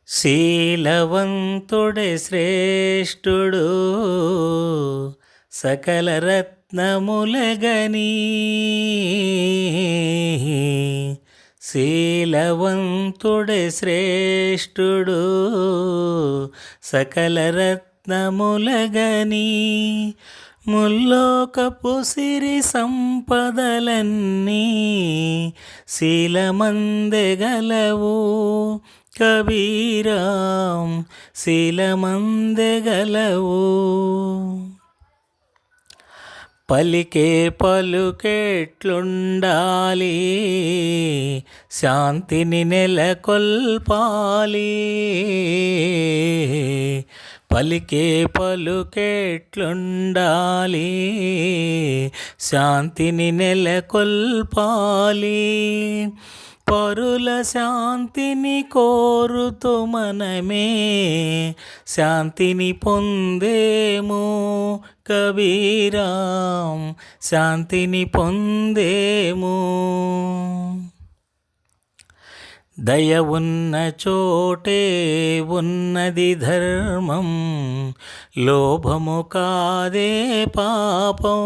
శీలవంతుడే శ్రేష్ఠుడు సకల రత్నములగని. శీలవంతుడే శ్రేష్ఠుడు సకల రత్నములగని. ముల్లోకపు సిరి సంపదలన్నీ శీలమందెగలవు కబీరాం, శీలమందెగలవు. పలికే పలుకెట్లుండాలి, శాంతిని నెలకొల్పాలి. పలికే పలుకెట్లుండాలి, శాంతిని నెలకొల్పాలి. పరుల శాంతిని కోరుతూ మనమే శాంతిని పొందేము కబీరాం, శాంతిని పొందేము. దయ ఉన్న చోటే ఉన్నది ధర్మం, లోభము కాదే పాపం.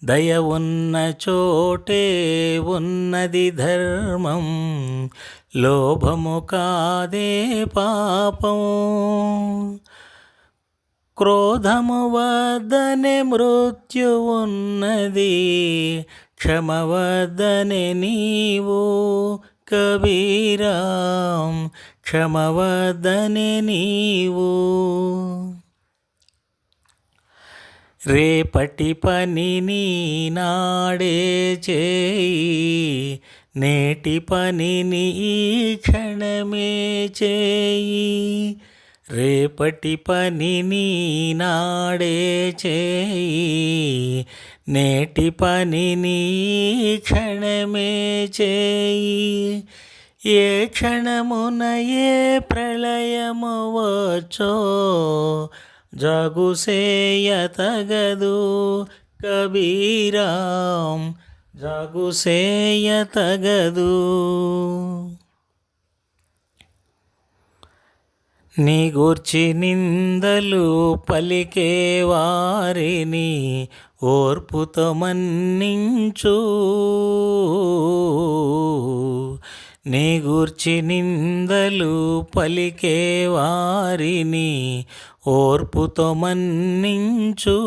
దయ ఉన్న చోటే ఉన్నది ధర్మం, లోభము కాదే పాపం. క్రోధము వద్దనే మృత్యు ఉన్నది, క్షమ వద్దనే నీవు కబీరాం, క్షమ వద్దనే నీవు. రేపటి పనిని నాడే చేయి, నేటి పనిని ఈ క్షణమే చేయి. రేపటి పనిని నాడే చేయి, నేటి పనిని ఈ క్షణమే చేయి. ఏ క్షణమున ఏ ప్రళయము వచ్చో జాగుసేయ తగదు కబీరాం, జాగుసేయ తగదు. నీ గూర్చి నిందలు పలికే వారిని ఓర్పుతో మన్నించు. నీ గూర్చి నిందలు పలికే వారిని ఓర్పుతో మన్నించు.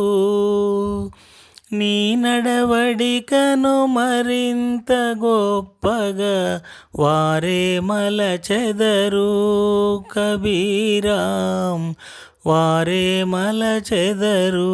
నీ నడవడికను మరింత గొప్పగా వారే మలచెదరు కబీరాం, వారే మలచెదరు.